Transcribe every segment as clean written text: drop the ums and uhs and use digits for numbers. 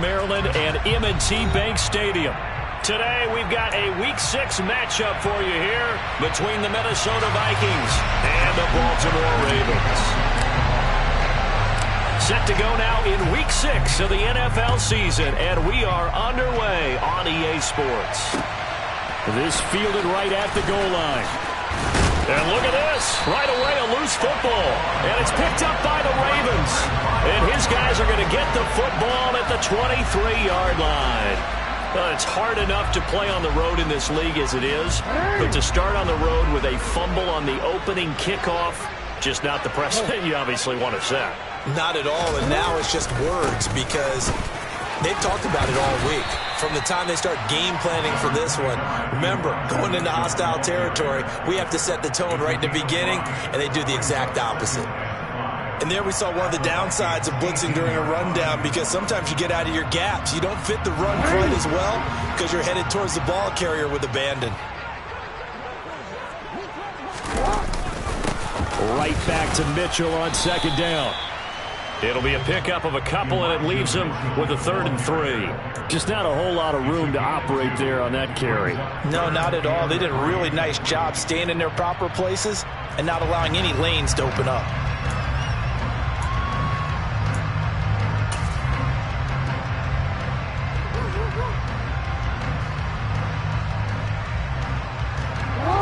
Maryland and M&T Bank Stadium. Today, we've got a Week 6 matchup for you here between the Minnesota Vikings and the Baltimore Ravens. Set to go now in Week 6 of the NFL season, and we are underway on EA Sports. This fielded right at the goal line. And look at this. Right away, a loose football. And it's picked up by the Ravens. And his guys are going to get the football at the 23-yard line. Well, it's hard enough to play on the road in this league as it is. But to start on the road with a fumble on the opening kickoff, just not the precedent you obviously want to set. Not at all, and now it's just words because they've talked about it all week. From the time they start game planning for this one, remember, going into hostile territory, we have to set the tone right in the beginning, and they do the exact opposite. And there we saw one of the downsides of blitzing during a rundown because sometimes you get out of your gaps. You don't fit the run quite as well because you're headed towards the ball carrier with abandon. Right back to Mitchell on second down. It'll be a pickup of a couple, and it leaves him with a 3rd and 3. Just not a whole lot of room to operate there on that carry. No, not at all. They did a really nice job staying in their proper places and not allowing any lanes to open up.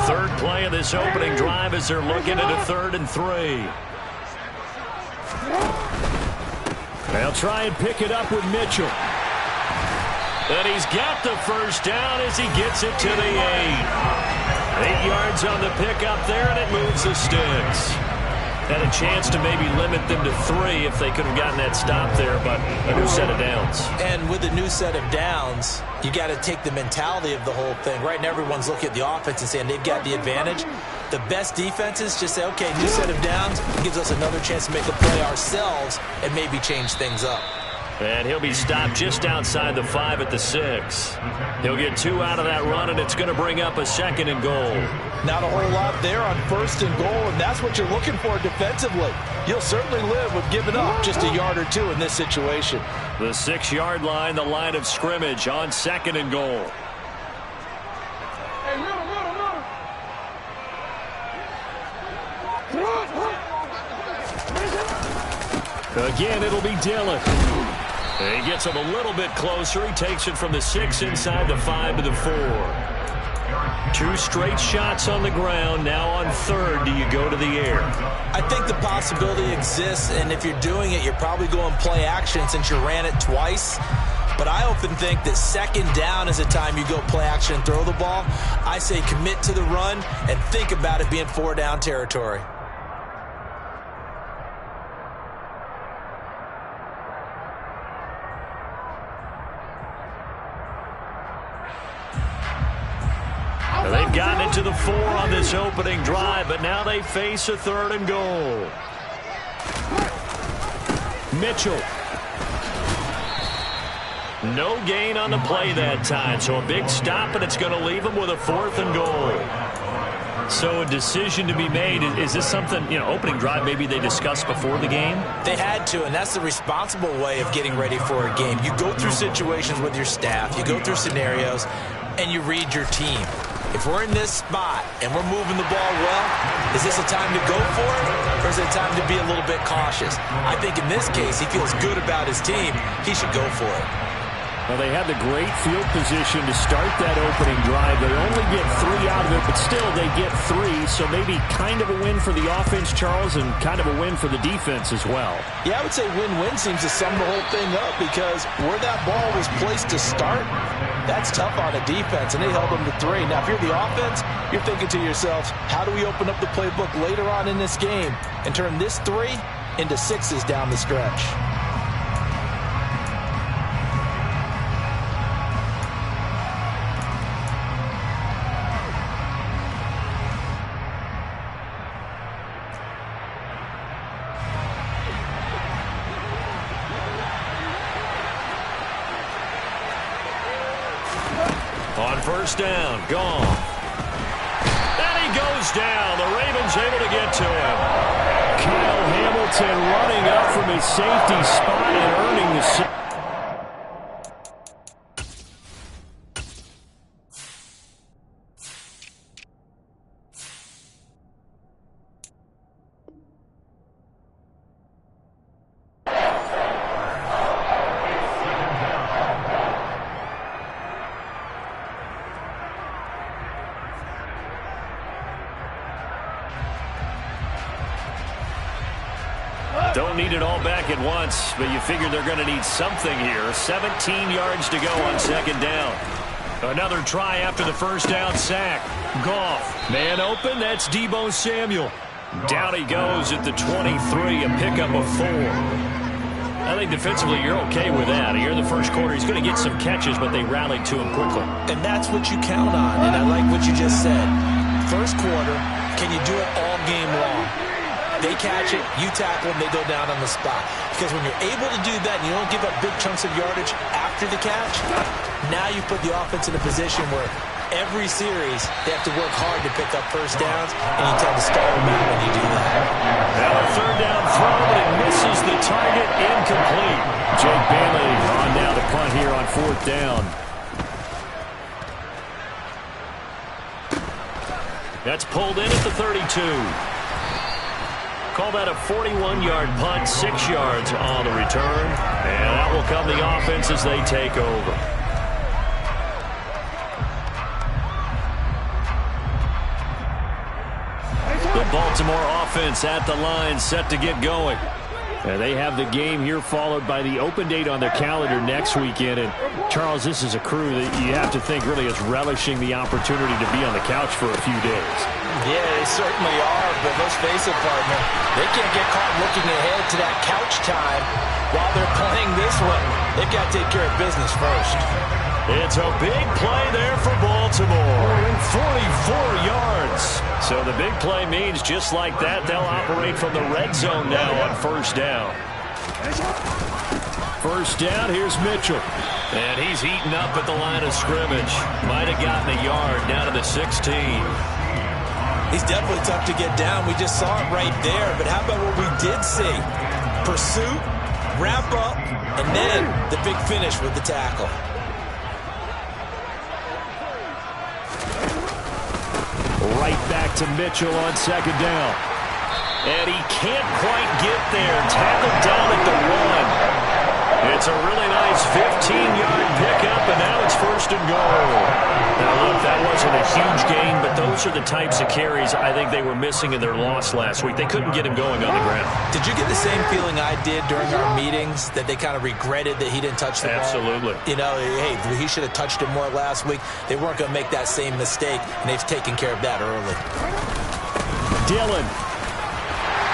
Third play of this opening drive as they're looking at a 3rd and 3. They'll try and pick it up with Mitchell. And he's got the first down as he gets it to the 8. 8 yards on the pickup there, and it moves the sticks. Had a chance to maybe limit them to 3 if they could have gotten that stop there, but a new set of downs. And with a new set of downs, you got to take the mentality of the whole thing. Right now, everyone's looking at the offense and saying they've got the advantage. The best defenses just say, okay, new set of downs gives us another chance to make a play ourselves and maybe change things up. And he'll be stopped just outside the 5 at the 6. He'll get 2 out of that run, and it's going to bring up a 2nd and goal. Not a whole lot there on 1st and goal, and that's what you're looking for defensively. You'll certainly live with giving up just a yard or 2 in this situation. The 6-yard line, the line of scrimmage on 2nd and goal. Again, it'll be Dillon. He gets him a little bit closer. He takes it from the 6 inside the 5 to the 4. 2 straight shots on the ground. Now on 3rd, do you go to the air? I think the possibility exists, and if you're doing it, you're probably going play action since you ran it twice. But I often think that 2nd down is the time you go play action and throw the ball. I say commit to the run and think about it being 4-down territory. They've gotten it to the 4 on this opening drive, but now they face a 3rd and goal. Mitchell. No gain on the play that time, so a big stop, and it's going to leave them with a 4th and goal. So a decision to be made. Is this something, opening drive maybe they discussed before the game? They had to, and that's the responsible way of getting ready for a game. You go through situations with your staff. You go through scenarios, and you read your team. If we're in this spot and we're moving the ball well, is this a time to go for it, or is it a time to be a little bit cautious? I think in this case, he feels good about his team. He should go for it. Well, they had the great field position to start that opening drive. They only get 3 out of it, but still they get 3, so maybe kind of a win for the offense, Charles, and kind of a win for the defense as well. Yeah, I would say win-win seems to sum the whole thing up because where that ball was placed to start, that's tough on a defense, and they held them to 3. Now, if you're the offense, you're thinking to yourself, how do we open up the playbook later on in this game and turn this 3 into 6s down the stretch? On 1st down, gone. And he goes down. The Ravens able to get to him. Kyle Hamilton running up from his safety spot and earning the need it all back at once, but you figure they're going to need something here. 17 yards to go on second down. Another try after the first down sack. Goff, man open, that's Deebo Samuel. Down he goes at the 23, a pickup of 4. I think defensively you're okay with that. Here in the first quarter, he's going to get some catches, but they rallied to him quickly. And that's what you count on, and I like what you just said. First quarter, can you do it all game long? They catch it, you tackle them, they go down on the spot. Because when you're able to do that and you don't give up big chunks of yardage after the catch, now you put the offense in a position where every series they have to work hard to pick up first downs, and you tend to stall them out when you do that. Now a third down throw, but it misses the target, incomplete. Jake Bailey on down to punt here on fourth down. That's pulled in at the 32. Call that a 41-yard punt, 6 yards on the return. And that will come the offense as they take over. The Baltimore offense at the line, set to get going. And they have the game here followed by the open date on their calendar next weekend. And, Charles, this is a crew that you have to think really is relishing the opportunity to be on the couch for a few days. Yeah, they certainly are, but let's face it, partner. They can't get caught looking ahead to that couch time while they're playing this one. They've got to take care of business first. It's a big play there for Baltimore. 44 yards. So the big play means just like that, they'll operate from the red zone now on first down. First down, here's Mitchell. And he's eaten up at the line of scrimmage. Might have gotten a yard down to the 16. He's definitely tough to get down. We just saw it right there. But how about what we did see? Pursuit, wrap up, and then the big finish with the tackle. Right back to Mitchell on second down. And he can't quite get there. Tackled down at the 1. It's a really nice 15-yard pickup, and now it's first and goal. Now, look, that wasn't a huge gain, but those are the types of carries I think they were missing in their loss last week. They couldn't get him going on the ground. Did you get the same feeling I did during our meetings, that they kind of regretted that he didn't touch the ball? Absolutely. You know, hey, he should have touched it more last week. They weren't going to make that same mistake, and they've taken care of that early. Dillon.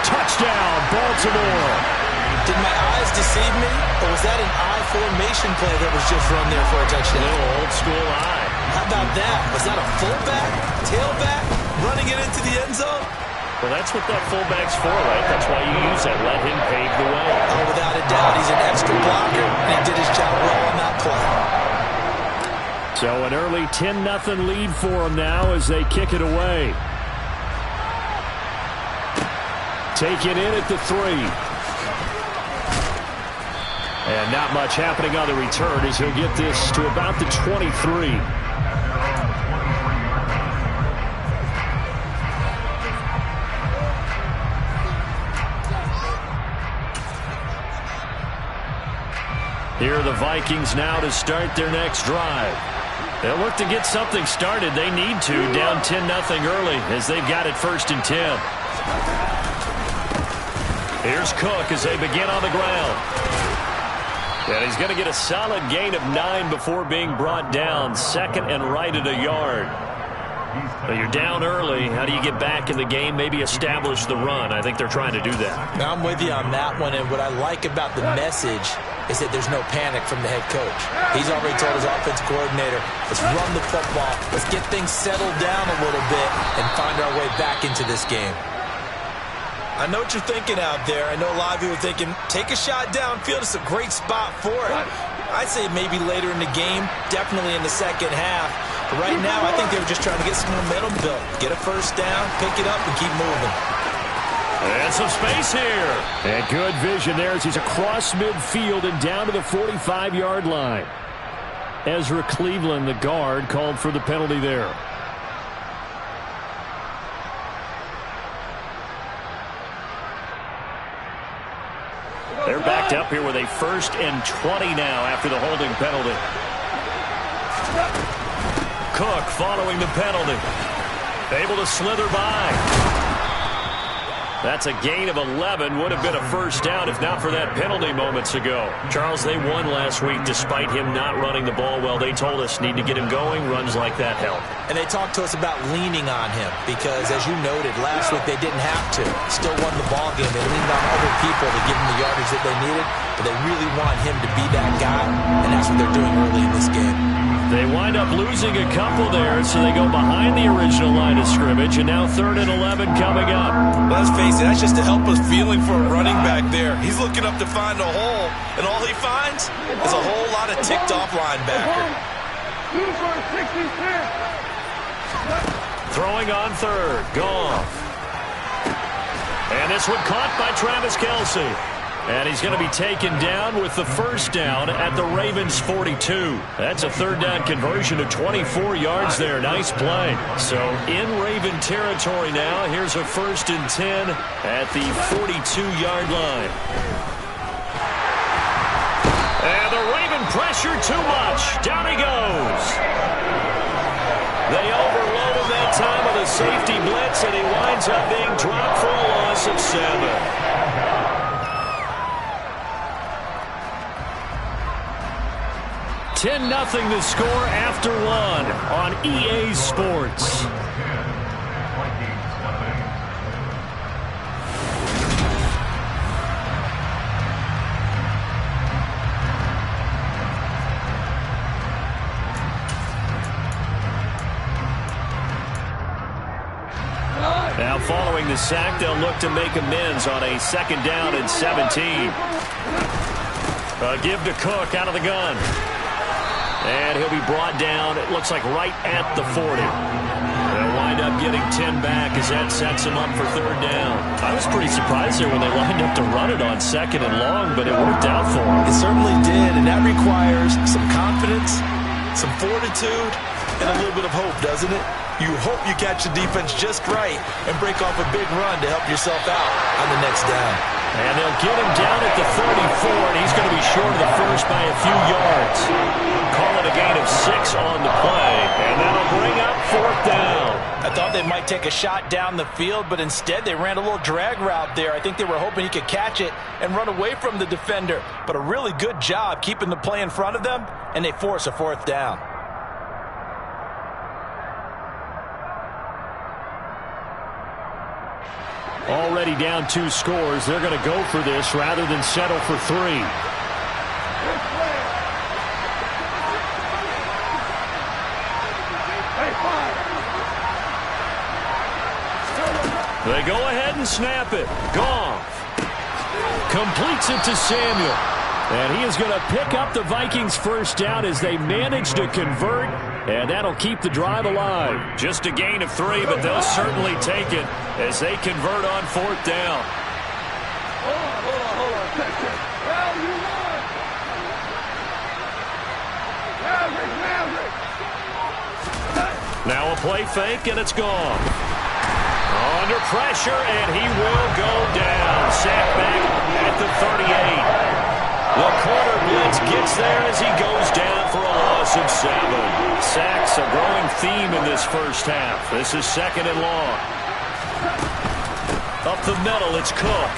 Touchdown, Baltimore. Did my eyes deceive me, or was that an I formation play that was just run there for a touchdown? A little old school eye. How about that? Was that a fullback, tailback, running it into the end zone? Well, that's what that fullback's for, right? That's why you use that. Let him pave the way. Oh, without a doubt, he's an extra blocker, and he did his job well on that play. So an early 10-0 lead for them now as they kick it away. Taken in at the 3. And not much happening on the return as he'll get this to about the 23. Here are the Vikings now to start their next drive. They'll look to get something started. They need to, down 10-0 early as they've got it first and 10. Here's Cook as they begin on the ground. And he's going to get a solid gain of 9 before being brought down. Second and right at a yard. Well, you're down early. How do you get back in the game? Maybe establish the run. I think they're trying to do that. Now, I'm with you on that one. And what I like about the message is that there's no panic from the head coach. He's already told his offense coordinator, let's run the football. Let's get things settled down a little bit and find our way back into this game. I know what you're thinking out there. I know a lot of you are thinking, take a shot downfield. It's a great spot for it. I'd say maybe later in the game, definitely in the second half. But right now, I think they were just trying to get some momentum built. Get a first down, pick it up, and keep moving. And some space here. And good vision there as he's across midfield and down to the 45-yard line. Ezra Cleveland, the guard, called for the penalty there. They're backed up here with a 1st and 20 now after the holding penalty. Cook following the penalty. Able to slither by. That's a gain of 11. Would have been a first down if not for that penalty moments ago. Charles, they won last week despite him not running the ball well. They told us need to get him going. Runs like that help. And they talked to us about leaning on him because, as you noted, last week they didn't have to. Still won the ball game. They leaned on other people to give them the yardage that they needed, but they really want him to be that guy, and that's what they're doing early in this game. They wind up losing a couple there, so they go behind the original line of scrimmage, and now 3rd and 11 coming up. Let's face it, that's just a helpless feeling for a running back there. He's looking up to find a hole, and all he finds is a whole lot of ticked-off linebacker. Throwing on 3rd, Goff. And this one caught by Travis Kelce. And he's going to be taken down with the first down at the Ravens 42. That's a 3rd down conversion of 24 yards there. Nice play. So in Raven territory now. Here's a 1st and 10 at the 42-yard line. And the Raven pressure too much. Down he goes. They overload him that time with a safety blitz, and he winds up being dropped for a loss of 7. 10-0 the score after 1 on EA Sports. Now following the sack, they'll look to make amends on a 2nd down and 17. Give to Cook out of the gun. And he'll be brought down, it looks like right at the 40. They'll wind up getting 10 back as that sets him up for 3rd down. I was pretty surprised there when they lined up to run it on 2nd and long, but it worked out for them. It certainly did, and that requires some confidence, some fortitude, and a little bit of hope, doesn't it? You hope you catch the defense just right and break off a big run to help yourself out on the next down. And they'll get him down at the 34, and he's going to be short of the first by a few yards. Call it a gain of 6 on the play, and that'll bring up 4th down. I thought they might take a shot down the field, but instead they ran a little drag route there. I think they were hoping he could catch it and run away from the defender. But a really good job keeping the play in front of them, and they force a 4th down. Already down 2 scores. They're going to go for this rather than settle for 3. They go ahead and snap it. Goff completes it to Samuel. And he is going to pick up the Vikings' first down as they manage to convert. And that'll keep the drive alive. Just a gain of 3, but they'll certainly take it as they convert on 4th down. Hold on. Now a play fake, and it's gone. Under pressure, and he will go down. Sacked back at the 38. The corner blitz gets there as he goes down for a loss of 7. Sacks, a growing theme in this first half. This is 2nd and long. Up the middle, it's Cook.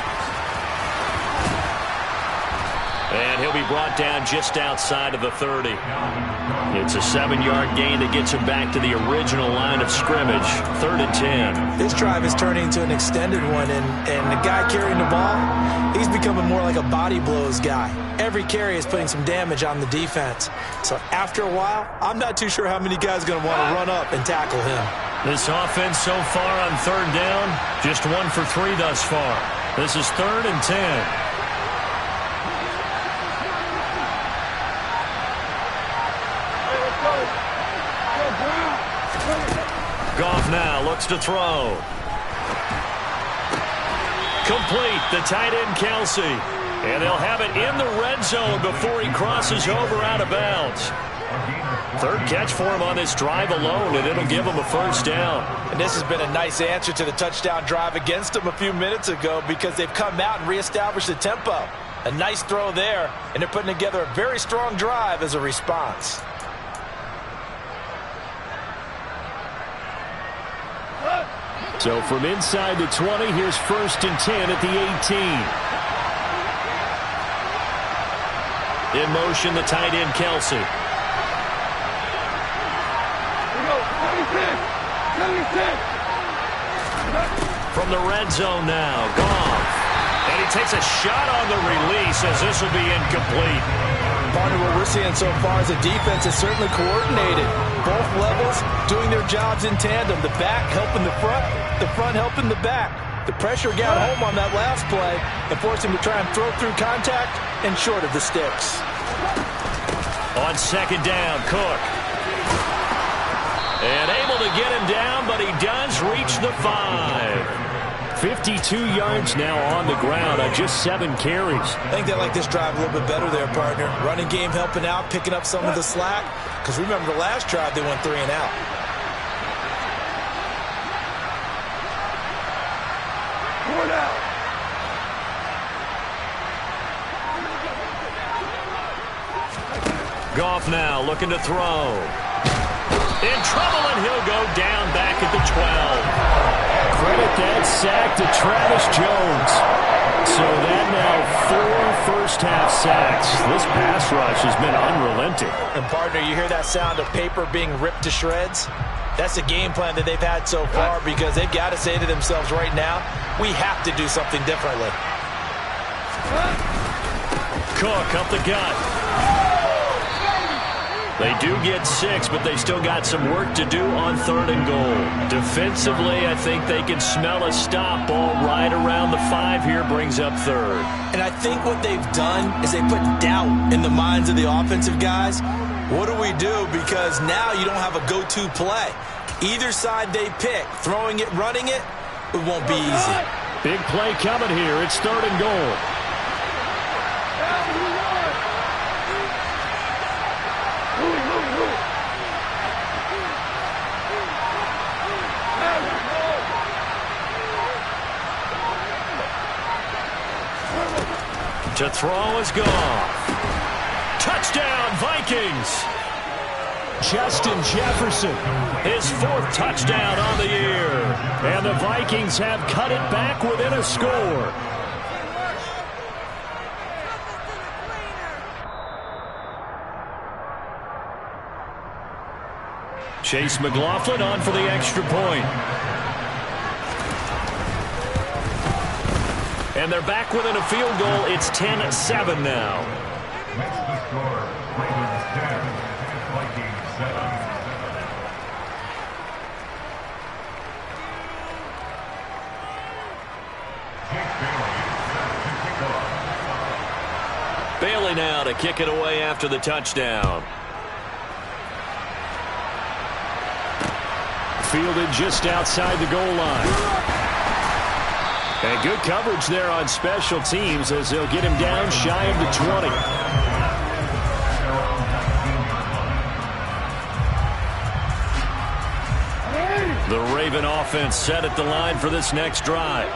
And he'll be brought down just outside of the 30. It's a 7-yard gain that gets him back to the original line of scrimmage. 3rd and 10. This drive is turning into an extended one, and the guy carrying the ball, he's becoming more like a body blows guy. Every carry is putting some damage on the defense. So after a while, I'm not too sure how many guys are going to want to run up and tackle him. This offense so far on 3rd down, just 1 for 3 thus far. This is 3rd and 10. Goff now looks to throw. Complete, the tight end Kelce. And they'll have it in the red zone before he crosses over out of bounds. 3rd catch for him on this drive alone, and it'll give him a first down. And this has been a nice answer to the touchdown drive against them a few minutes ago because they've come out and reestablished the tempo. A nice throw there, and they're putting together a very strong drive as a response. So from inside the 20, here's 1st and 10 at the 18. In motion, the tight end, Kelsey. From the red zone now, Goff. And he takes a shot on the release as this will be incomplete. Part of what we're seeing so far is the defense is certainly coordinated. Both levels doing their jobs in tandem. The back helping the front helping the back. The pressure got home on that last play and forced him to try and throw through contact and short of the sticks. On 2nd down, Cook. And able to get him down, but he does reach the 5. 52 yards now on the ground on just 7 carries. I think they like this drive a little bit better there, partner. Running game helping out, picking up some of the slack. Because remember the last drive, they went 3 and out. Goff now looking to throw. In trouble, and he'll go down back at the 12. Credit that sack to Travis Jones. So that now 4 first-half sacks. This pass rush has been unrelenting. And, partner, you hear that sound of paper being ripped to shreds? That's the game plan that they've had so far because they've got to say to themselves right now, we have to do something differently. Cook up the gut. They do get 6, but they still got some work to do on 3rd and goal. Defensively, I think they can smell a stop ball right around the 5 here, brings up 3rd. And I think what they've done is they put doubt in the minds of the offensive guys. What do we do? Because now you don't have a go-to play. Either side they pick, throwing it, running it, it won't be easy. Big play coming here. It's 3rd and goal. To throw is gone. Touchdown, Vikings. Justin Jefferson, his 4th touchdown on the year. And the Vikings have cut it back within a score. Chase McLaughlin on for the extra point. And they're back within a field goal. It's 10-7 now. Next score, Ravens 10, Vikings 7. Bailey now to kick it away after the touchdown. Fielded just outside the goal line. And good coverage there on special teams as they'll get him down shy of the 20. The Raven offense set at the line for this next drive.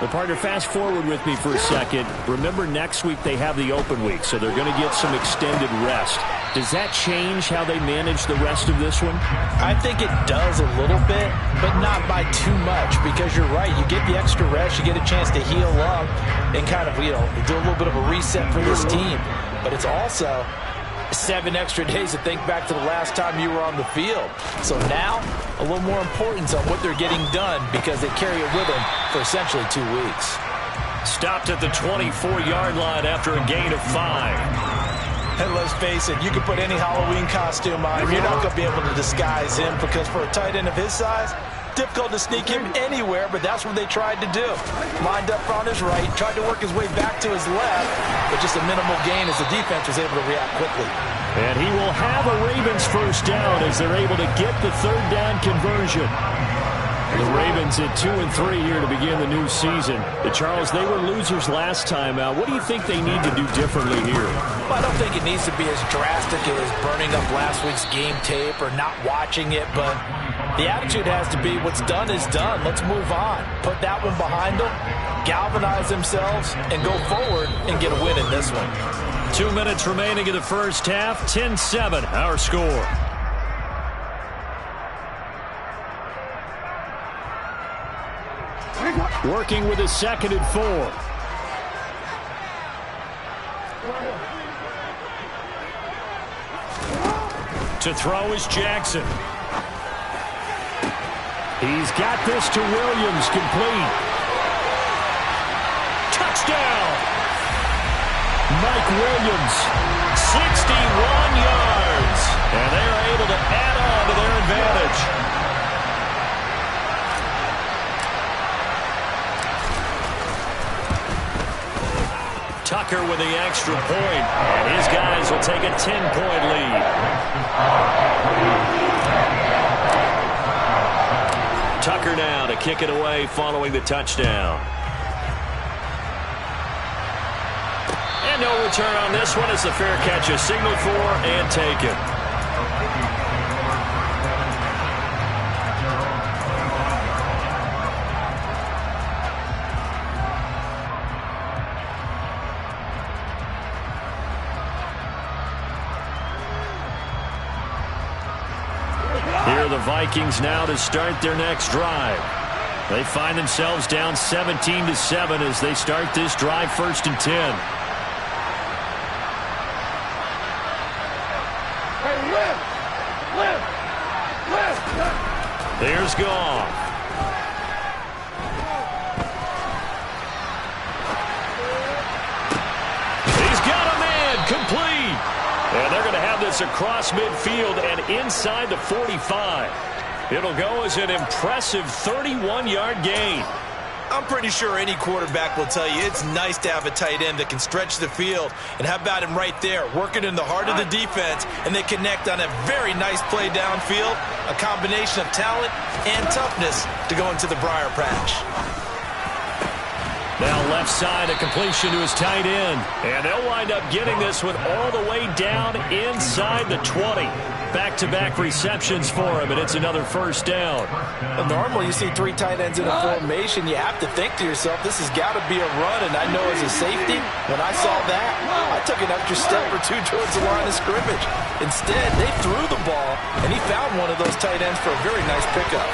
The partner, fast forward with me for a second. Remember, next week they have the open week, so they're going to get some extended rest. Does that change how they manage the rest of this one? I think it does a little bit, but not by too much, because you're right. You get the extra rest, you get a chance to heal up and kind of, do a little bit of a reset for this team. But it's also 7 extra days to think back to the last time you were on the field. So now, a little more importance on what they're getting done because they carry it with them for essentially 2 weeks. Stopped at the 24-yard line after a gain of 5. And let's face it, you can put any Halloween costume on him. You're not going to be able to disguise him because for a tight end of his size, difficult to sneak him anywhere, but that's what they tried to do. Lined up on his right, tried to work his way back to his left, but just a minimal gain as the defense was able to react quickly. And he will have a Ravens first down as they're able to get the 3rd down conversion. The Ravens at 2-3 here to begin the new season. Charles, they were losers last time out. What do you think they need to do differently here? Well, I don't think it needs to be as drastic as burning up last week's game tape or not watching it, but the attitude has to be what's done is done. Let's move on. Put that one behind them, galvanize themselves, and go forward and get a win in this one. 2 minutes remaining in the first half. 10-7, our score. Working with a 2nd and 4. To throw is Jackson. He's got this to Williams, complete. Touchdown! Mike Williams, 61 yards. And they are able to add on to their advantage. Tucker with the extra point, and his guys will take a 10-point lead. Tucker now to kick it away following the touchdown. And no return on this one. It's a fair catch, a signal for and taken. Here are the Vikings now to start their next drive. They find themselves down 17-7 as they start this drive, 1st and 10. There's Goff. He's got a man, complete. And they're going to have this across midfield and inside the 45. It'll go as an impressive 31-yard gain. I'm pretty sure any quarterback will tell you it's nice to have a tight end that can stretch the field. And how about him right there, working in the heart of the defense, and they connect on a very nice play downfield, a combination of talent and toughness to go into the briar patch. Now left side, a completion to his tight end. And they'll wind up getting this one all the way down inside the 20. Back-to-back receptions for him, and it's another 1st down. Well, normally you see 3 tight ends in a formation. You have to think to yourself, this has got to be a run. And I know as a safety, when I saw that, I took an extra step or 2 towards the line of scrimmage. Instead, they threw the ball, and he found one of those tight ends for a very nice pickup.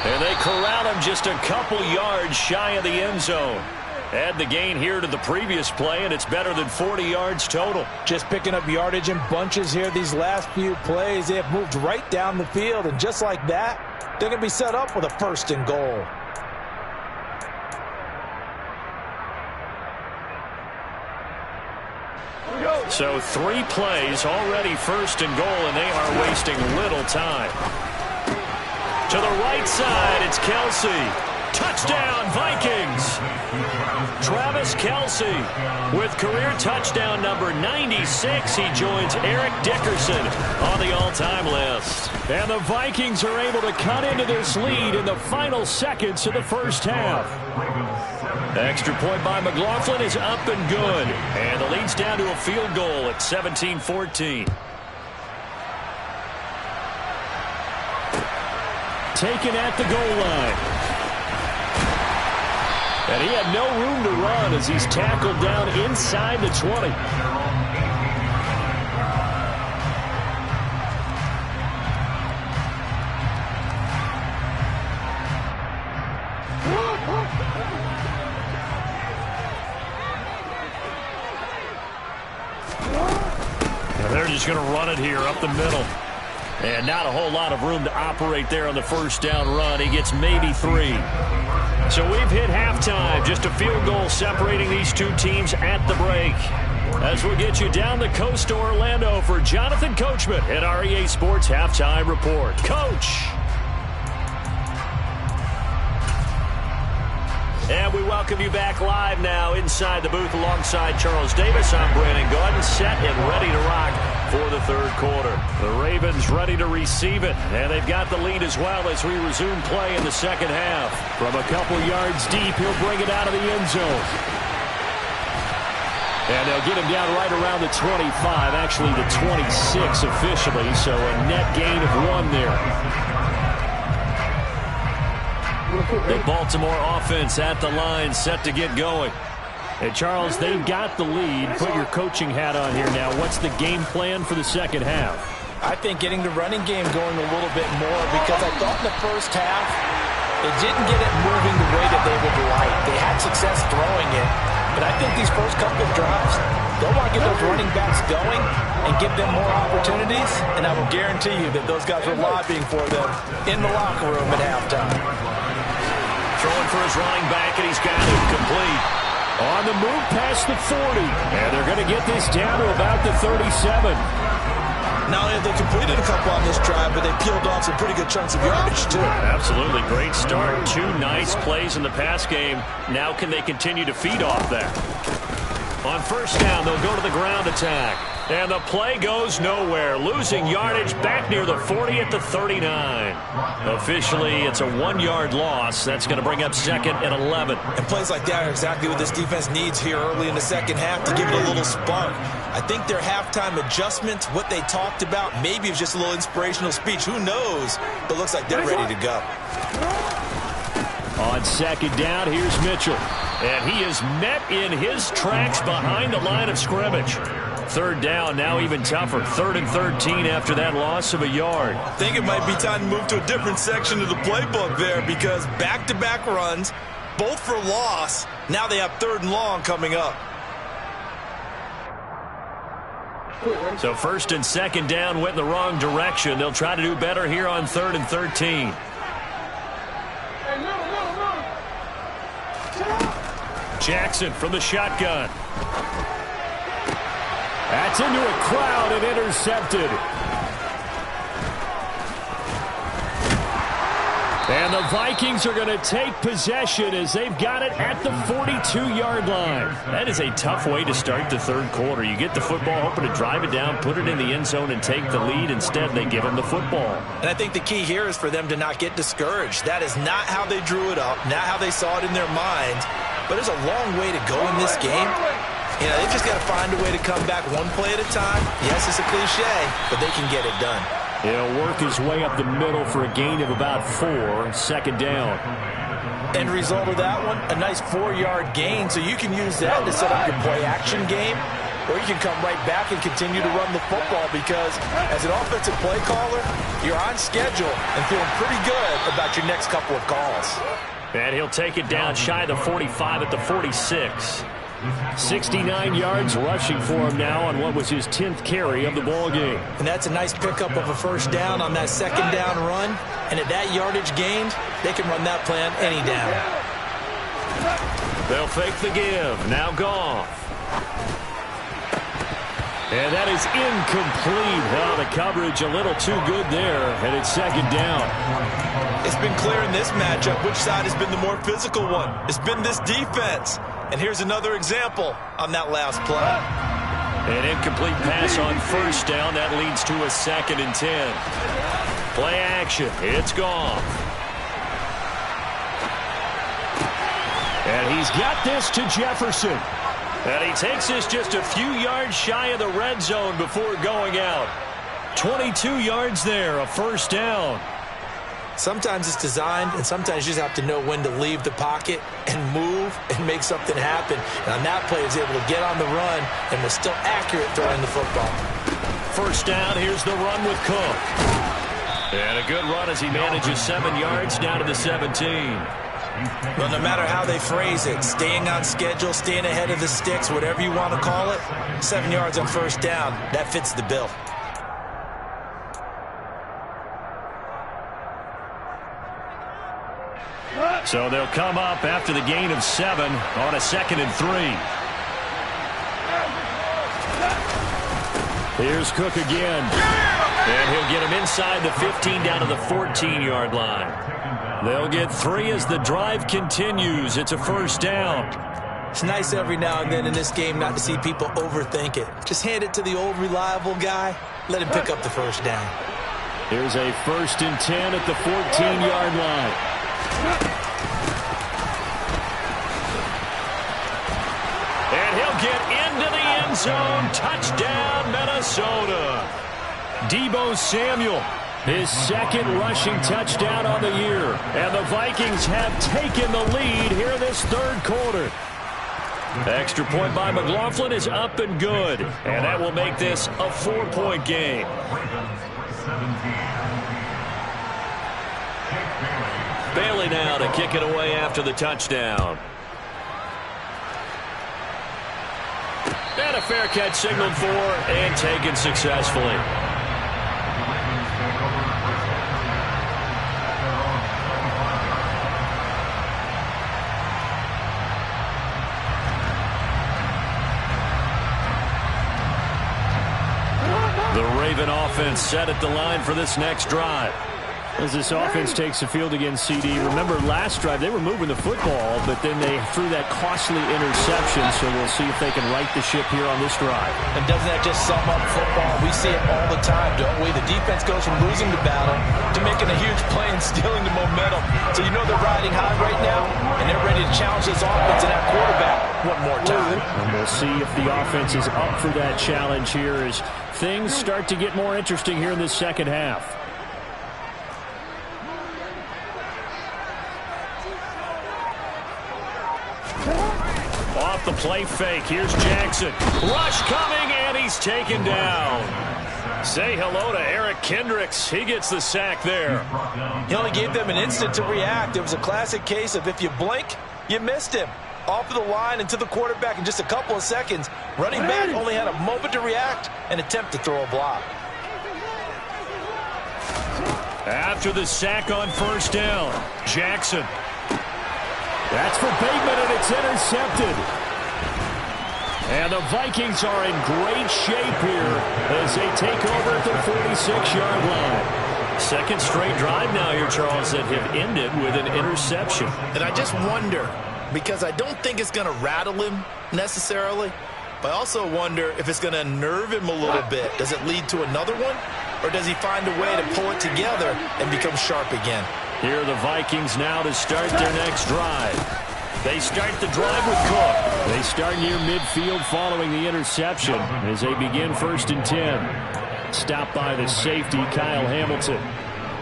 And they corral him just a couple yards shy of the end zone. Add the gain here to the previous play, and it's better than 40 yards total. Just picking up yardage in bunches here these last few plays. They have moved right down the field, and just like that, they're going to be set up with a 1st and goal. So 3 plays, already 1st and goal, and they are wasting little time. To the right side, it's Kelsey. Touchdown, Vikings! Travis Kelsey with career touchdown number 96. He joins Eric Dickerson on the all-time list. And the Vikings are able to cut into this lead in the final seconds of the 1st half. Extra point by McLaughlin is up and good. And the lead's down to a field goal at 17-14. Taken at the goal line. And he had no room to run as he's tackled down inside the 20. And they're just going to run it here up the middle. And not a whole lot of room to operate there on the 1st down run. He gets maybe 3. So we've hit halftime. Just a field goal separating these 2 teams at the break. As we'll get you down the coast to Orlando for Jonathan Coachman at our EA Sports Halftime Report. Coach. And we welcome you back live now inside the booth alongside Charles Davis. I'm Brandon Gordon, set and ready to rock for the 3rd quarter. The Ravens ready to receive it, and they've got the lead as well as we resume play in the 2nd half. From a couple yards deep, he'll bring it out of the end zone. And they'll get him down right around the 25, actually the 26 officially, so a net gain of 1 there. The Baltimore offense at the line, set to get going. Hey, Charles, they've got the lead. Put your coaching hat on here now. What's the game plan for the 2nd half? I think getting the running game going a little bit more, because I thought in the 1st half They didn't get it moving the way that they would like. They had success throwing it, but I think these first couple of drives, they'll want to get those running backs going and give them more opportunities, and I will guarantee you that those guys were lobbying for them in the locker room at halftime. Throwing for his running back, and he's got it complete. On the move past the 40, and they're going to get this down to about the 37. Not only have they completed a couple on this drive, but they peeled off some pretty good chunks of yardage, too. Absolutely. Great start. 2 nice plays in the pass game. Now can they continue to feed off that? On first down, they'll go to the ground attack. And the play goes nowhere. Losing yardage back near the 40 at the 39. Officially, it's a 1-yard loss. That's going to bring up 2nd and 11. And plays like that are exactly what this defense needs here early in the second half to give it a little spark. I think their halftime adjustments, what they talked about, maybe it was just a little inspirational speech. Who knows? But it looks like they're ready to go. On second down, here's Mitchell. And he is met in his tracks behind the line of scrimmage. Third down, now even tougher. 3rd and 13 after that loss of a yard. I think it might be time to move to a different section of the playbook there because back-to-back runs, both for loss. Now they have 3rd and long coming up. So 1st and 2nd down went in the wrong direction. They'll try to do better here on 3rd and 13. Jackson from the shotgun. That's into a crowd and intercepted. And the Vikings are going to take possession as they've got it at the 42-yard line. That is a tough way to start the 3rd quarter. You get the football, hoping to drive it down, put it in the end zone, and take the lead. Instead, they give them the football. And I think the key here is for them to not get discouraged. That is not how they drew it up, not how they saw it in their minds. But there's a long way to go in this game. You know, they've just got to find a way to come back one play at a time. Yes, it's a cliche, but they can get it done. He'll work his way up the middle for a gain of about 4, 2nd down. End result of that one, a nice 4-yard gain, so you can use that to set up your play-action game, or you can come right back and continue to run the football because as an offensive play caller, you're on schedule and feeling pretty good about your next couple of calls. And he'll take it down shy of the 45 at the 46. 69 yards rushing for him now on what was his 10th carry of the ball game. And that's a nice pickup of a 1st down on that 2nd down run. And at that yardage gained, they can run that plan any down. They'll fake the give. Now Goff. And that is incomplete. Oh, the coverage a little too good there. And it's 2nd down. It's been clear in this matchup which side has been the more physical one. It's been this defense. And here's another example on that last play. An incomplete pass on 1st down. That leads to a 2nd and 10. Play action. It's Goff. And he's got this to Jefferson. And he takes this just a few yards shy of the red zone before going out. 22 yards there, a 1st down. Sometimes it's designed, and sometimes you just have to know when to leave the pocket and move and make something happen. And on that play, he was able to get on the run and was still accurate throwing the football. 1st down, here's the run with Cook. And a good run as he manages 7 yards down to the 17. Well, no matter how they phrase it, staying on schedule, staying ahead of the sticks, whatever you want to call it, 7 yards on 1st down, that fits the bill. So they'll come up after the gain of 7 on a 2nd and 3. Here's Cook again. And he'll get him inside the 15 down to the 14-yard line. They'll get 3 as the drive continues. It's a 1st down. It's nice every now and then in this game not to see people overthink it. Just hand it to the old reliable guy. Let him pick up the 1st down. Here's a 1st and 10 at the 14-yard line. And he'll get into the end zone. Touchdown, Minnesota. Deebo Samuel, his 2nd rushing touchdown on the year. And the Vikings have taken the lead here this 3rd quarter. Extra point by McLaughlin is up and good. And that will make this a 4-point game. Bailey now to kick it away after the touchdown. And a fair catch signaled for and taken successfully. The Raven offense set at the line for this next drive. As this offense takes the field against CD, remember last drive they were moving the football, but then they threw that costly interception, so we'll see if they can right the ship here on this drive. And doesn't that just sum up football? We see it all the time, don't we? The defense goes from losing the battle to making a huge play and stealing the momentum. So you know they're riding high right now, and they're ready to challenge this offense and that quarterback one more time. And we'll see if the offense is up for that challenge here as things start to get more interesting here in this second half. Off the play fake. Here's Jackson. Rush coming, and he's taken down. Say hello to Eric Kendricks. He gets the sack there. He only gave them an instant to react. It was a classic case of if you blink, you missed him. Off of the line and to the quarterback in just a couple of seconds. Running back only had a moment to react and attempt to throw a block. After the sack on first down, Jackson. That's for Bateman, and it's intercepted. And the Vikings are in great shape here as they take over at the 46-yard line. Second straight drive now here, Charles, that have ended with an interception. And I just wonder, because I don't think it's going to rattle him necessarily, but I also wonder if it's going to unnerve him a little bit. Does it lead to another one? Or does he find a way to pull it together and become sharp again? Here are the Vikings now to start their next drive. They start the drive with Cook. They start near midfield following the interception as they begin 1st and 10. Stopped by the safety, Kyle Hamilton.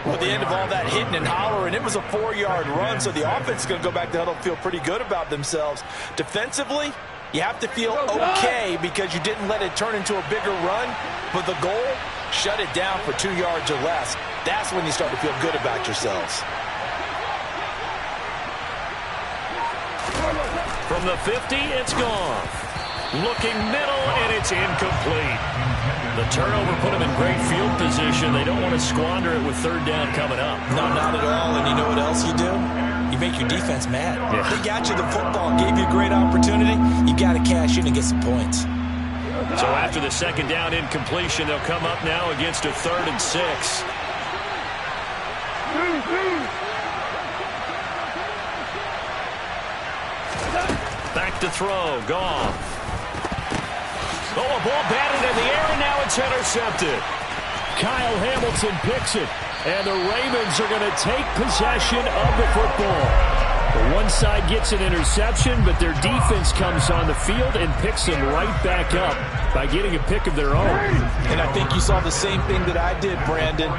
Well, at the end of all that hitting and hollering, it was a 4-yard run, so the offense is going to go back to huddle and feel pretty good about themselves. Defensively, you have to feel okay because you didn't let it turn into a bigger run, but the goal, shut it down for 2 yards or less. That's when you start to feel good about yourselves. From the 50, it's gone. Looking middle, and it's incomplete. The turnover put them in great field position. They don't want to squander it with 3rd down coming up. No, not at all. And you know what else you do? You make your defense mad. Yeah. They got you the football, gave you a great opportunity. You got to cash in and get some points. So after the 2nd down incompletion, they'll come up now against a 3rd and 6. Back to throw. Goff. Oh, a ball batted in the air, and now it's intercepted. Kyle Hamilton picks it, and the Ravens are going to take possession of the football. The one side gets an interception, but their defense comes on the field and picks them right back up by getting a pick of their own. And I think you saw the same thing that I did, Brandon.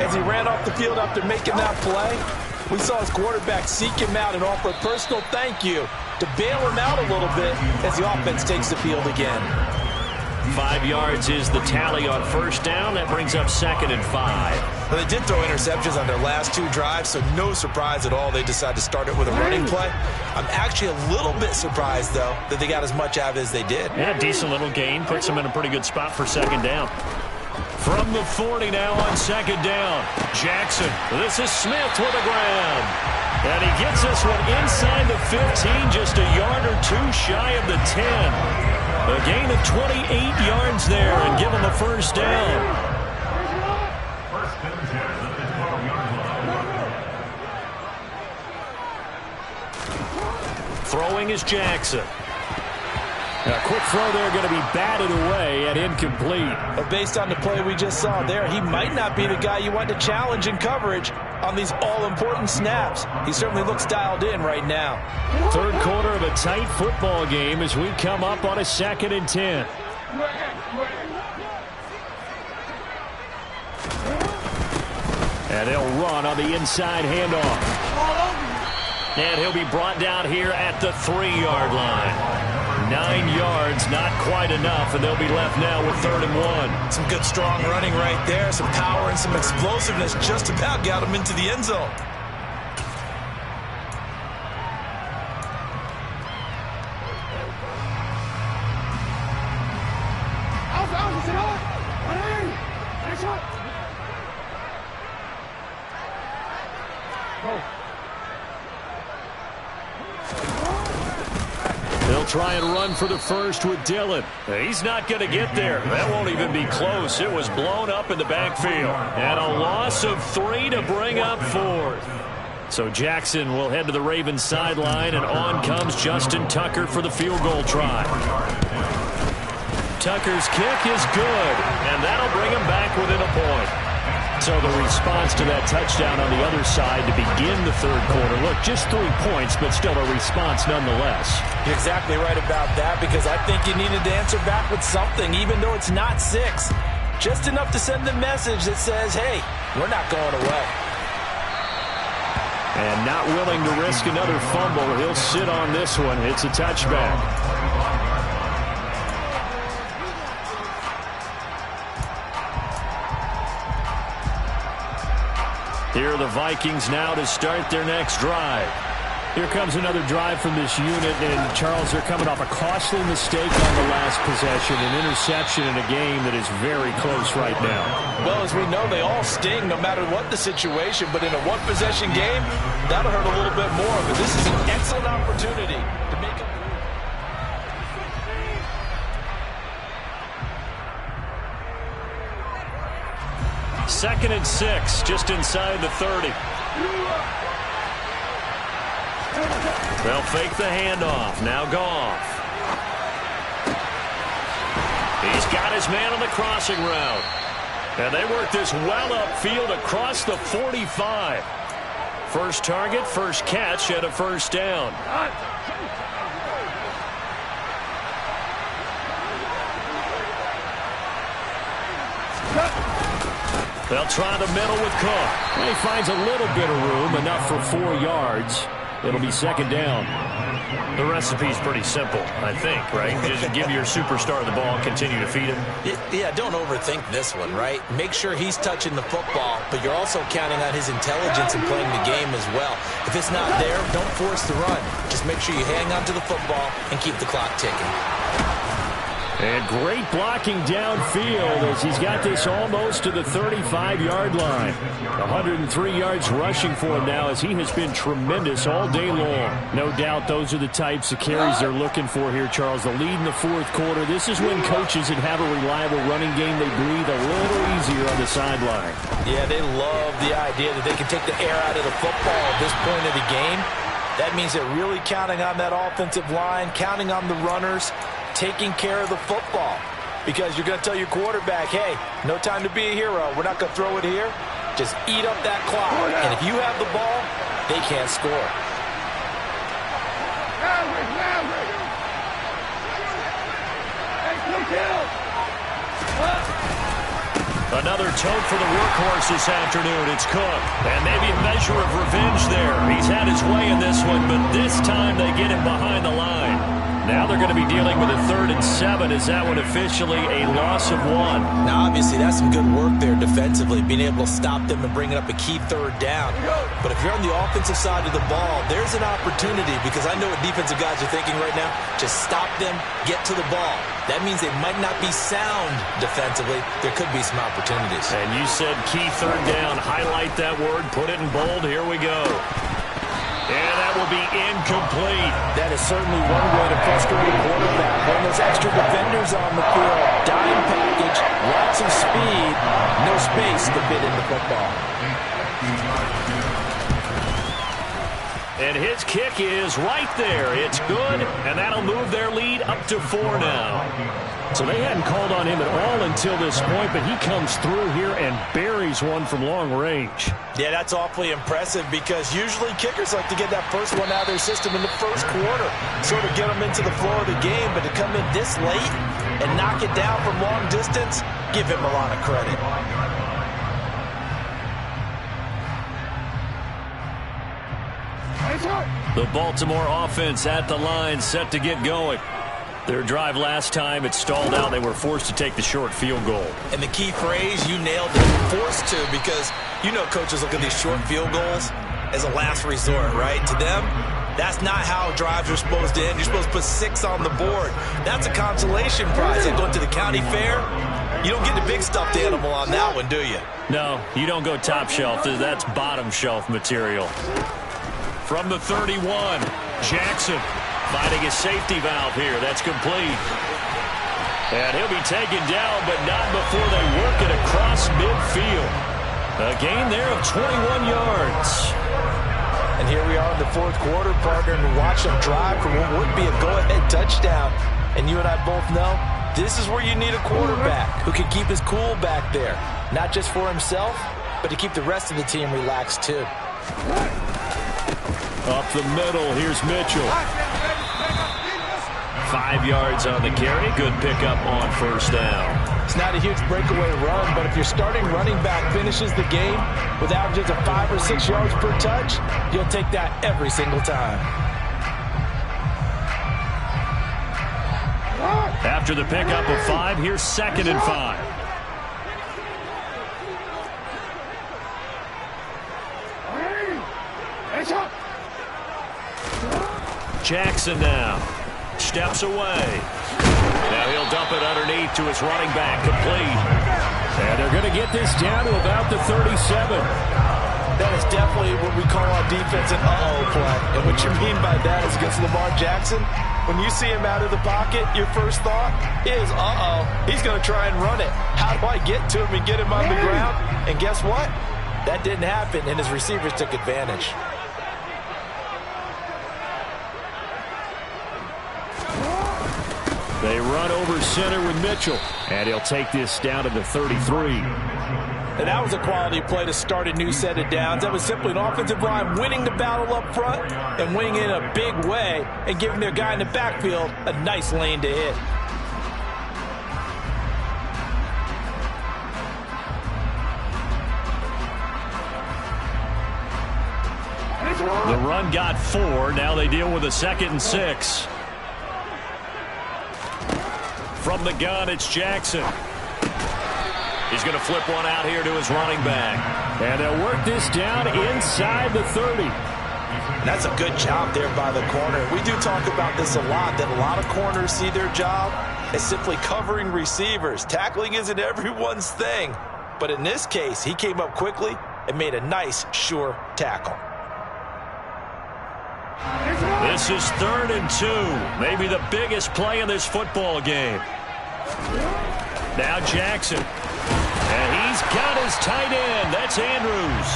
As he ran off the field after making that play, we saw his quarterback seek him out and offer a personal thank you to bail him out a little bit as the offense takes the field again. 5 yards is the tally on 1st down. That brings up 2nd and 5. Well, they did throw interceptions on their last 2 drives, so no surprise at all they decided to start it with a running play. I'm actually a little bit surprised, though, that they got as much out of it as they did. Yeah, decent little gain. Puts them in a pretty good spot for 2nd down. From the 40 now on 2nd down. Jackson. This is Smith with a grab. And he gets this one inside the 15, just a yard or 2 shy of the 10. A gain of 28 yards there and give him the 1st down. Throwing is Jackson. A quick throw there going to be batted away and incomplete. But based on the play we just saw there, he might not be the guy you want to challenge in coverage on these all-important snaps. He certainly looks dialed in right now. 3rd quarter of a tight football game as we come up on a 2nd and 10. And they'll run on the inside handoff. And he'll be brought down here at the 3-yard line. 9 yards, not quite enough, and they'll be left now with 3rd and 1. Some good, strong running right there. Some power and some explosiveness just about got him into the end zone. try and run for the first with Dillon. He's not going to get there. That won't even be close. It was blown up in the backfield. And a loss of 3 to bring up 4th. So Jackson will head to the Ravens sideline, and on comes Justin Tucker for the field goal try. Tucker's kick is good, and that'll bring him back within a point. So the response to that touchdown on the other side to begin the third quarter. Look, just 3 points, but still a response nonetheless. You're exactly right about that, because I think you needed to answer back with something, even though it's not 6. Just enough to send the message that says, hey, we're not going away. And not willing to risk another fumble. He'll sit on this one. It's a touchback. Here are the Vikings now to start their next drive. Here comes another drive from this unit, and Charles, they're coming off a costly mistake on the last possession, an interception in a game that is very close right now. Well, as we know, they all sting no matter what the situation, but in a one-possession game, that'll hurt a little bit more. But this is an excellent opportunity to make it. 2nd and 6, just inside the 30. They'll fake the handoff. Now Goff. He's got his man on the crossing route. And they work this well upfield across the 45. First target, first catch, and a first down. They'll try the middle with Cook. He finds a little bit of room, enough for 4 yards. It'll be 2nd down. The recipe's pretty simple, I think, right? Just give your superstar the ball and continue to feed him. Yeah, don't overthink this one, right? Make sure he's touching the football, but you're also counting on his intelligence in playing the game as well. If it's not there, don't force the run. Just make sure you hang on to the football and keep the clock ticking. And great blocking downfield as he's got this almost to the 35-yard line. 103 yards rushing for him now as he has been tremendous all day long. No doubt those are the types of carries they're looking for here, Charles. The lead in the 4th quarter. This is when coaches that have a reliable running game, they breathe a little easier on the sideline. Yeah, they love the idea that they can take the air out of the football at this point of the game. That means they're really counting on that offensive line, counting on the runners, taking care of the football, because you're going to tell your quarterback, hey, no time to be a hero. We're not going to throw it here. Just eat up that clock. And if you have the ball, they can't score. Another tote for the workhorse this afternoon. It's Cook. And maybe a measure of revenge there. He's had his way in this one, but this time they get him behind the line. Now they're going to be dealing with a 3rd and 7. Is that one officially a loss of 1? Now, obviously, that's some good work there defensively, being able to stop them and bringing up a key 3rd down. But if you're on the offensive side of the ball, there's an opportunity, because I know what defensive guys are thinking right now. Just stop them, get to the ball. That means they might not be sound defensively. There could be some opportunities. And you said key 3rd down. Highlight that word. Put it in bold. Here we go. And that will be incomplete. That is certainly one way to frustrate a quarterback. When there's extra defenders on the field, dime package, lots of speed, no space to fit in the football. And his kick is right there. It's good, and that'll move their lead up to 4 now. So they hadn't called on him at all until this point, but he comes through here and buries one from long range. Yeah, that's awfully impressive, because usually kickers like to get that first one out of their system in the first quarter, sort of get them into the flow of the game, but to come in this late and knock it down from long distance, give him a lot of credit. The Baltimore offense at the line, set to get going. Their drive last time, it stalled out. They were forced to take the short field goal. And the key phrase, you nailed it, forced to, because you know coaches look at these short field goals as a last resort, right? To them, that's not how drives are supposed to end. You're supposed to put 6 on the board. That's a consolation prize. Like going to the county fair, you don't get the big stuffed animal on that one, do you? No, you don't go top shelf. That's bottom shelf material. From the 31, Jackson Finding a safety valve here. That's complete. And he'll be taken down, but not before they work it across midfield. A gain there of 21 yards. And here we are in the fourth quarter, partner, and watch them drive for what would be a go-ahead touchdown. And you and I both know this is where you need a quarterback who can keep his cool back there. Not just for himself, but to keep the rest of the team relaxed too. Up the middle, here's Mitchell. 5 yards on the carry. Good pickup on first down. It's not a huge breakaway run, but if your starting running back finishes the game with averages of 5 or 6 yards per touch, you'll take that every single time. After the pickup of 5, here's 2nd and 5. Jackson now steps away. Now he'll dump it underneath to his running back, complete. And they're going to get this down to about the 37. That is definitely what we call on defense an uh-oh play. And what you mean by that is against Lamar Jackson, when you see him out of the pocket, your first thought is, uh-oh, he's going to try and run it. How do I get to him and get him on the ground? And guess what? That didn't happen, and his receivers took advantage. They run over center with Mitchell, and he'll take this down to the 33. And that was a quality play to start a new set of downs. That was simply an offensive line winning the battle up front and winning it in a big way and giving their guy in the backfield a nice lane to hit. The run got 4. Now they deal with a 2nd and 6. From the gun, it's Jackson. He's going to flip one out here to his running back. And they'll work this down inside the 30. That's a good job there by the corner. We do talk about this a lot, that a lot of corners see their job as simply covering receivers. Tackling isn't everyone's thing. But in this case, he came up quickly and made a nice, sure tackle. This is 3rd and 2. Maybe the biggest play in this football game. Now Jackson. And he's got his tight end. That's Andrews.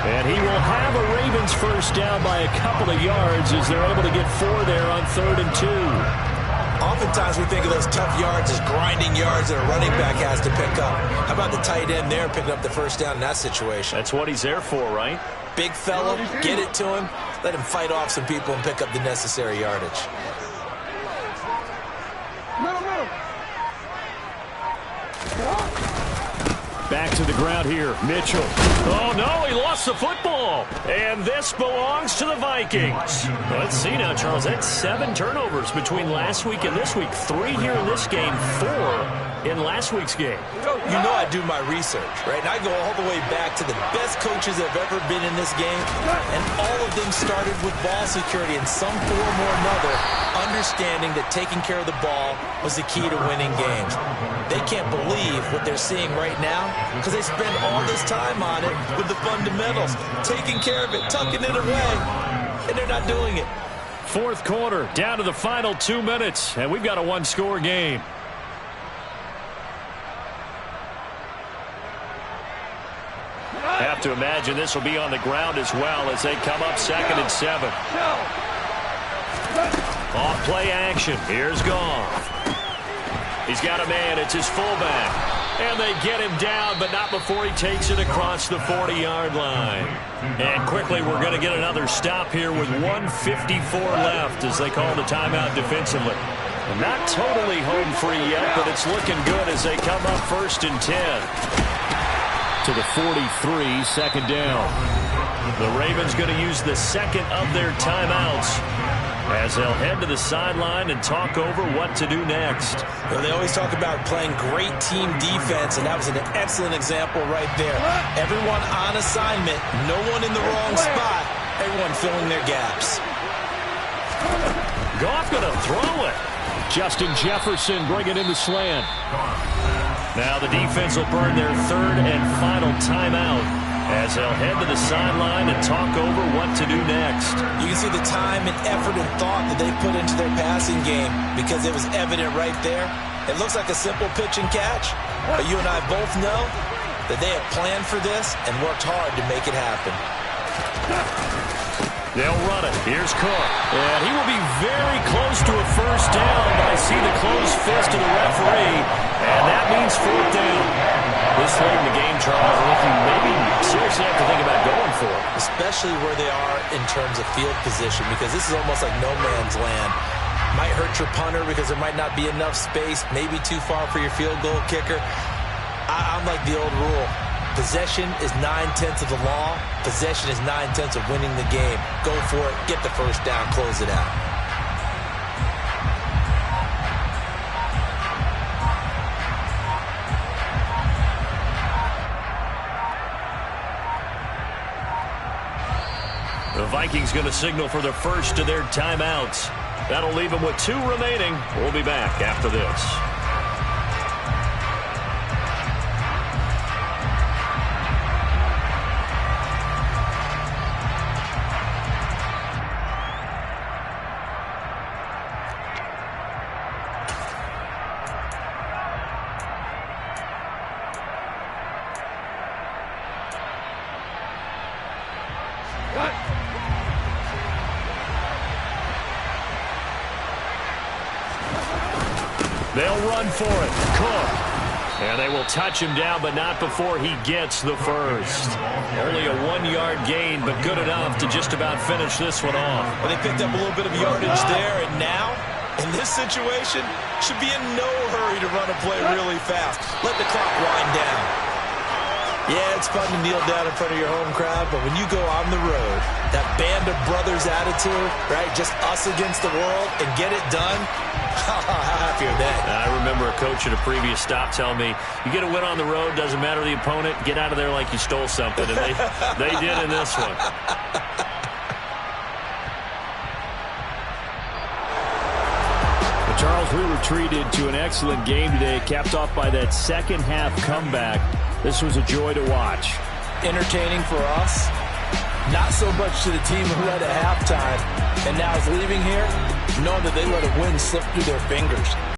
And he will have a Ravens first down by a couple of yards as they're able to get 4 there on 3rd and 2. Oftentimes we think of those tough yards as grinding yards that a running back has to pick up. How about the tight end there picking up the first down in that situation? That's what he's there for, right? Big fellow, get it to him, let him fight off some people and pick up the necessary yardage. Back to the ground here, Mitchell. Oh, no, he lost the football. And this belongs to the Vikings. Let's see now, Charles. That's 7 turnovers between last week and this week. 3 here in this game, 4 in last week's game. You know I do my research, right? And I go all the way back to the best coaches that have ever been in this game, and all of them started with ball security in some form or another, understanding that taking care of the ball was the key to winning games. They can't believe what they're seeing right now because they spend all this time on it with the fundamentals, taking care of it, tucking it away, and they're not doing it. Fourth quarter, down to the final 2 minutes, and we've got a one-score game. Have to imagine this will be on the ground as well as they come up 2nd and 7. Off play action. Here's Goff. He's got a man. It's his fullback. And they get him down, but not before he takes it across the 40-yard line. And quickly we're going to get another stop here with 1:54 left as they call the timeout defensively. Not totally home free yet, but it's looking good as they come up 1st and 10. To the 43, 2nd down. The Ravens going to use the 2nd of their timeouts as they'll head to the sideline and talk over what to do next. Well, they always talk about playing great team defense, and that was an excellent example right there. Everyone on assignment, no one in the wrong spot, everyone filling their gaps. Goff going to throw it. Justin Jefferson bringing in the slant. Now the defense will burn their 3rd and final timeout as they'll head to the sideline and talk over what to do next. You can see the time and effort and thought that they put into their passing game because it was evident right there. It looks like a simple pitch and catch, but you and I both know that they have planned for this and worked hard to make it happen. They'll run it. Here's Cook. And he will be very close to a first down, but I see the closed fist of the referee, and that means fourth down. This late in the game, Charles, I think you maybe seriously have to think about going for it. Especially where they are in terms of field position, because this is almost like no man's land. Might hurt your punter because there might not be enough space, maybe too far for your field goal kicker. I'm like the old rule. Possession is 9/10 of the law. Possession is 9/10 of winning the game. Go for it. Get the first down. Close it out. The Vikings going to signal for the first of their timeouts. That'll leave them with 2 remaining. We'll be back after this. They'll run for it. Cook. And they will touch him down, but not before he gets the first. Only a 1-yard gain, but good enough to just about finish this one off. Well, they picked up a little bit of yardage there, and now, in this situation, should be in no hurry to run a play really fast. Let the clock wind down. Yeah, it's fun to kneel down in front of your home crowd, but when you go on the road, that band of brothers attitude, right, just us against the world, and get it done, how happy are they? I remember a coach at a previous stop telling me, you get a win on the road, doesn't matter the opponent, get out of there like you stole something, and they did in this one. Charles, we were treated to an excellent game today, capped off by that second half comeback. This was a joy to watch. Entertaining for us, not so much to the team who led at halftime and now is leaving here knowing that they let a win slip through their fingers.